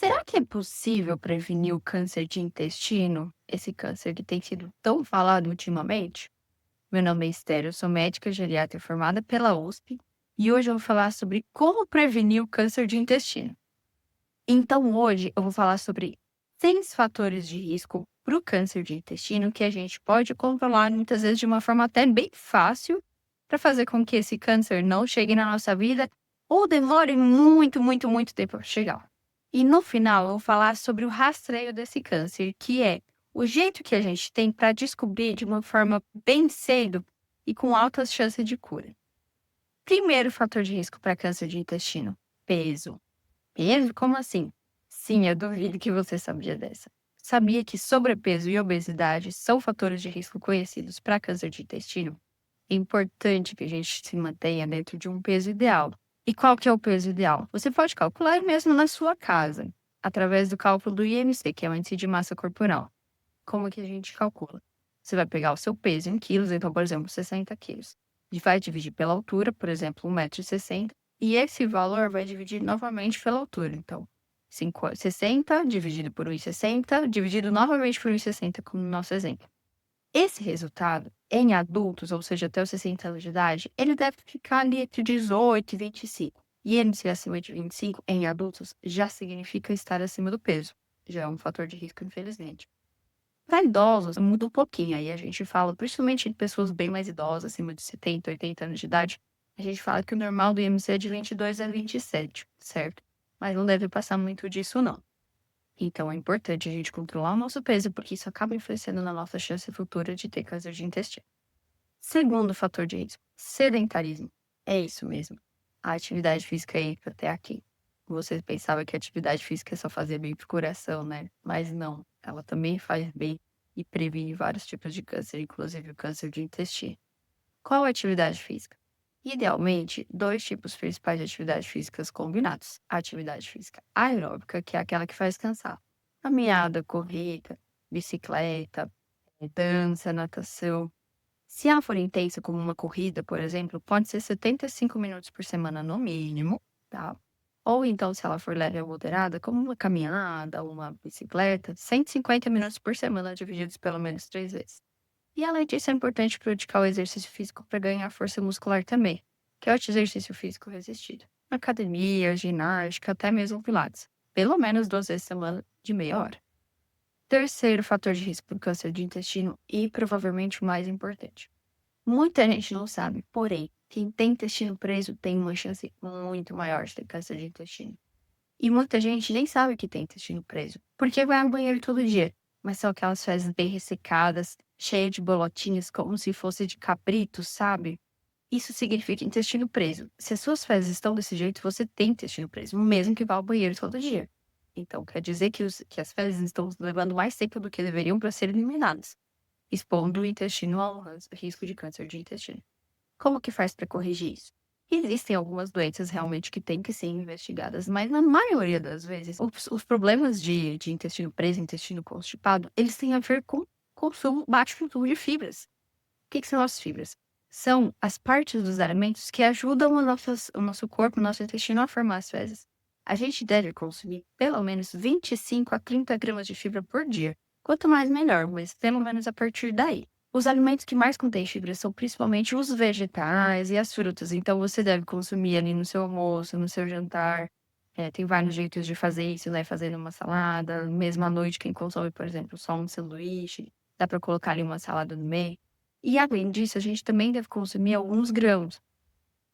Será que é possível prevenir o câncer de intestino? Esse câncer que tem sido tão falado ultimamente? Meu nome é Esther, eu sou médica geriatra formada pela USP e hoje eu vou falar sobre como prevenir o câncer de intestino. Então, hoje eu vou falar sobre 6 fatores de risco para o câncer de intestino que a gente pode controlar muitas vezes de uma forma até bem fácil para fazer com que esse câncer não chegue na nossa vida ou demore muito, muito, muito tempo para chegar. E no final eu vou falar sobre o rastreio desse câncer, que é o jeito que a gente tem para descobrir de uma forma bem cedo e com altas chances de cura. Primeiro fator de risco para câncer de intestino: peso. Peso? Como assim? Sim, eu duvido que você sabia dessa. Sabia que sobrepeso e obesidade são fatores de risco conhecidos para câncer de intestino? É importante que a gente se mantenha dentro de um peso ideal. E qual que é o peso ideal? Você pode calcular mesmo na sua casa, através do cálculo do IMC, que é o índice de massa corporal. Como que a gente calcula? Você vai pegar o seu peso em quilos, então, por exemplo, 60 quilos. E vai dividir pela altura, por exemplo, 1,60 m, e esse valor vai dividir novamente pela altura. Então, 60 dividido por 1,60, dividido novamente por 1,60, como no nosso exemplo. Esse resultado, em adultos, ou seja, até os 60 anos de idade, ele deve ficar ali entre 18 e 25. E ele ser acima de 25 em adultos já significa estar acima do peso. Já é um fator de risco, infelizmente. Para idosos, muda um pouquinho. Aí a gente fala, principalmente de pessoas bem mais idosas, acima de 70, 80 anos de idade, a gente fala que o normal do IMC é de 22 a 27, certo? Mas não deve passar muito disso, não. Então é importante a gente controlar o nosso peso, porque isso acaba influenciando na nossa chance futura de ter câncer de intestino. Segundo fator de risco: sedentarismo. É isso mesmo. A atividade física entra até aqui. Você pensava que a atividade física é só fazer bem pro coração, né? Mas não, ela também faz bem e previne vários tipos de câncer, inclusive o câncer de intestino. Qual a atividade física? Idealmente, dois tipos principais de atividades físicas combinados: a atividade física aeróbica, que é aquela que faz cansar, caminhada, corrida, bicicleta, dança, natação. Se ela for intensa, como uma corrida, por exemplo, pode ser 75 minutos por semana no mínimo, tá? Ou então, se ela for leve ou moderada, como uma caminhada, uma bicicleta, 150 minutos por semana, divididos pelo menos 3 vezes. E além disso, é importante praticar o exercício físico para ganhar força muscular também, que é o exercício físico resistido. Academia, ginástica, até mesmo pilates. Pelo menos 2 vezes por semana, de meia hora. Terceiro fator de risco para o câncer de intestino e provavelmente o mais importante. Muita gente não sabe, porém, quem tem intestino preso tem uma chance muito maior de ter câncer de intestino. E muita gente nem sabe que tem intestino preso, porque vai ao banheiro todo dia. Mas são aquelas fezes bem ressecadas, cheias de bolotinhas, como se fosse de cabrito, sabe? Isso significa intestino preso. Se as suas fezes estão desse jeito, você tem intestino preso, mesmo que vá ao banheiro todo dia. Então, quer dizer que as fezes estão levando mais tempo do que deveriam para serem eliminadas, expondo o intestino ao risco de câncer de intestino. Como que faz para corrigir isso? Existem algumas doenças realmente que têm que ser investigadas, mas na maioria das vezes, os problemas de intestino preso, intestino constipado, eles têm a ver com consumo, baixo consumo de fibras. O que são as fibras? São as partes dos alimentos que ajudam o nosso corpo, o nosso intestino a formar as fezes. A gente deve consumir pelo menos 25 a 30 gramas de fibra por dia. Quanto mais, melhor, mas pelo menos a partir daí. Os alimentos que mais contêm fibra são principalmente os vegetais e as frutas, então você deve consumir ali no seu almoço, no seu jantar. Tem vários jeitos de fazer isso, né? Fazendo uma salada, mesmo à noite, quem consome, por exemplo, só um sanduíche, dá para colocar ali uma salada no meio. E além disso, a gente também deve consumir alguns grãos.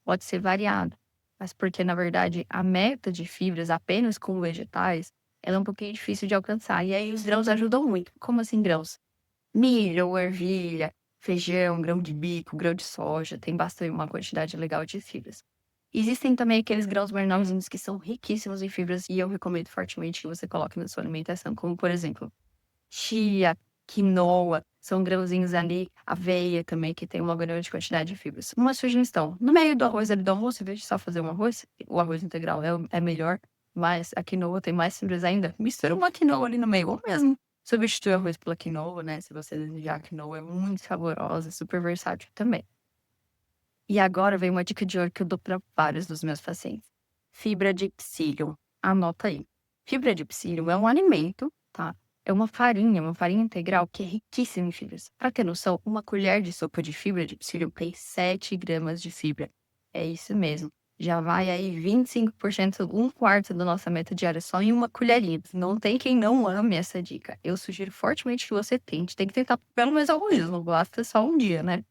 Pode ser variado, mas porque, na verdade, a meta de fibras apenas com vegetais, ela é um pouquinho difícil de alcançar. E aí os grãos ajudam muito. Como assim grãos? Milho ou ervilha, feijão, grão de bico, grão de soja, tem bastante uma quantidade legal de fibras. Existem também aqueles grãos menorzinhos que são riquíssimos em fibras e eu recomendo fortemente que você coloque na sua alimentação, como por exemplo, chia, quinoa, são grãozinhos ali, aveia também, que tem uma grande quantidade de fibras. Uma sugestão: no meio do arroz ali do almoço, em vez de só fazer um arroz, o arroz integral é melhor, mas a quinoa tem mais fibras ainda. Mistura uma quinoa ali no meio, ou mesmo substitui o arroz pela quinoa, né? Se você desejar, a quinoa é muito saborosa, super versátil também. E agora vem uma dica de ouro que eu dou para vários dos meus pacientes: fibra de psyllium. Anota aí. Fibra de psyllium é um alimento, tá? É uma farinha integral que é riquíssima em fibras. Para ter noção, uma colher de sopa de fibra de psyllium tem 7 gramas de fibra. É isso mesmo. Já vai aí 25%, um quarto da nossa meta diária só em uma colherinha. Não tem quem não ame essa dica. Eu sugiro fortemente que você tente. Tem que tentar pelo menos alguns dias, não basta só um dia, né?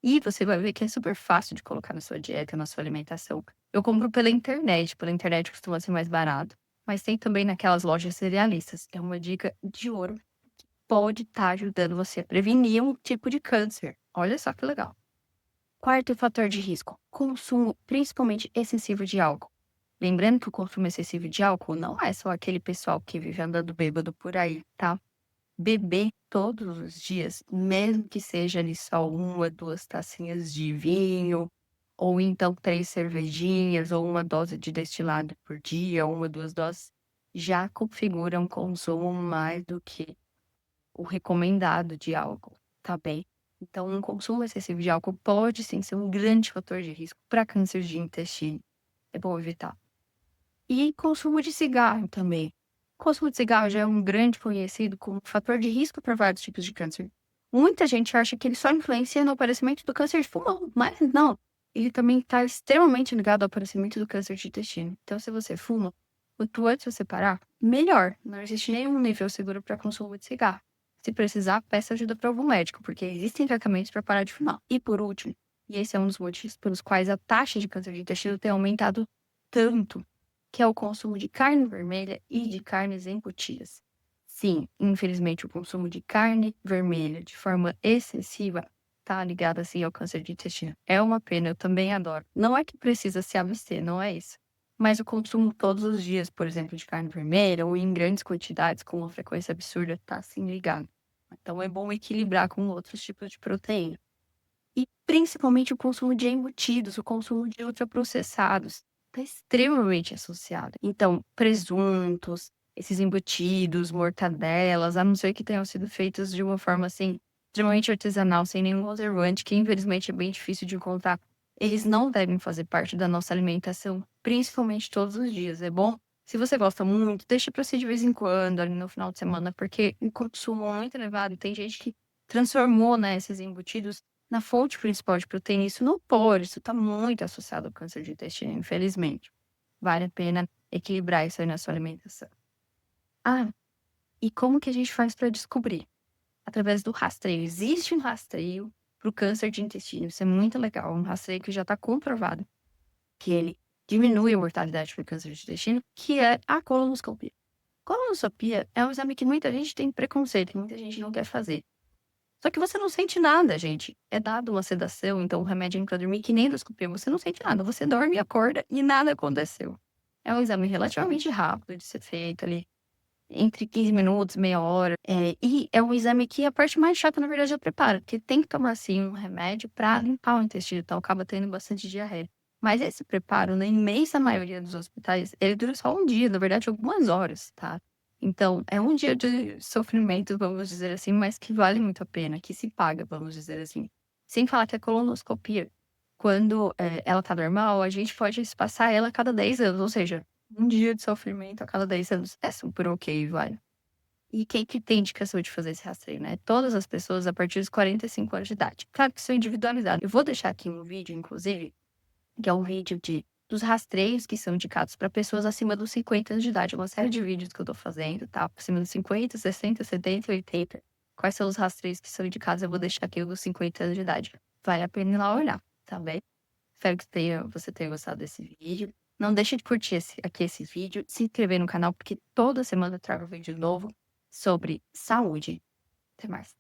E você vai ver que é super fácil de colocar na sua dieta, na sua alimentação. Eu compro pela internet costuma ser mais barato, mas tem também naquelas lojas cerealistas. É uma dica de ouro que pode estar ajudando você a prevenir um tipo de câncer. Olha só que legal. Quarto fator de risco: consumo, principalmente excessivo de álcool. Lembrando que o consumo excessivo de álcool não é só aquele pessoal que vive andando bêbado por aí, tá? Beber todos os dias, mesmo que seja ali só 1, 2 tacinhas de vinho, ou então 3 cervejinhas, ou 1 dose de destilado por dia, 1, 2 doses, já configura um consumo mais do que o recomendado de álcool, tá bem? Então, um consumo excessivo de álcool pode sim ser um grande fator de risco para câncer de intestino. É bom evitar. E consumo de cigarro também. O consumo de cigarro já é um grande conhecido como fator de risco para vários tipos de câncer. Muita gente acha que ele só influencia no aparecimento do câncer de pulmão, mas não. Ele também está extremamente ligado ao aparecimento do câncer de intestino. Então, se você fuma, quanto antes você parar, melhor. Não existe nenhum nível seguro para consumo de cigarro. Se precisar, peça ajuda para algum médico, porque existem tratamentos para parar de fumar. E por último, e esse é um dos motivos pelos quais a taxa de câncer de intestino tem aumentado tanto, que é o consumo de carne vermelha e de carnes embutidas. Sim, infelizmente o consumo de carne vermelha de forma excessiva tá ligado assim ao câncer de intestino. É uma pena, eu também adoro. Não é que precisa se abster, não é isso. Mas o consumo todos os dias, por exemplo, de carne vermelha ou em grandes quantidades com uma frequência absurda tá assim ligado. Então é bom equilibrar com outros tipos de proteína. E principalmente o consumo de embutidos, o consumo de ultraprocessados, está extremamente associado. Então, presuntos, esses embutidos, mortadelas, a não ser que tenham sido feitos de uma forma, assim, extremamente artesanal, sem nenhum conservante, que infelizmente é bem difícil de encontrar, eles não devem fazer parte da nossa alimentação, principalmente todos os dias. É bom, se você gosta muito, deixa para ser de vez em quando, ali no final de semana, porque o consumo é muito elevado. Tem gente que transformou, né, esses embutidos na fonte principal de proteína. Isso não pode, isso está muito associado ao câncer de intestino, infelizmente. Vale a pena equilibrar isso aí na sua alimentação. Ah, e como que a gente faz para descobrir? Através do rastreio. Existe um rastreio para o câncer de intestino, isso é muito legal, um rastreio que já está comprovado que ele diminui a mortalidade por câncer de intestino, que é a colonoscopia. Colonoscopia é um exame que muita gente tem preconceito, que muita gente não quer fazer. Só que você não sente nada, gente. É dado uma sedação, então um remédio pra dormir, que nem endoscopia, você não sente nada. Você dorme e acorda e nada aconteceu. É um exame relativamente rápido de ser feito ali, entre 15 minutos, meia hora. E é um exame que a parte mais chata, na verdade, é o preparo, porque tem que tomar, sim, um remédio pra limpar o intestino, então acaba tendo bastante diarreia. Mas esse preparo, na imensa maioria dos hospitais, ele dura só um dia, na verdade, algumas horas, tá? Então, é um dia de sofrimento, vamos dizer assim, mas que vale muito a pena, que se paga, vamos dizer assim. Sem falar que a colonoscopia, quando ela tá normal, a gente pode espaçar ela a cada 10 anos, ou seja, um dia de sofrimento a cada 10 anos é super ok, vale. E quem que tem indicação de fazer esse rastreio, né? Todas as pessoas a partir dos 45 anos de idade. Claro que isso é individualizado. Eu vou deixar aqui um vídeo, inclusive, que é um vídeo dos rastreios que são indicados para pessoas acima dos 50 anos de idade. Uma série de vídeos que eu tô fazendo, tá? Acima dos 50, 60, 70, 80. Quais são os rastreios que são indicados? Eu vou deixar aqui o dos 50 anos de idade. Vale a pena ir lá olhar, tá bem? Espero que você tenha gostado desse vídeo. Não deixe de curtir esse vídeo, se inscrever no canal, porque toda semana eu trago vídeo novo sobre saúde. Até mais.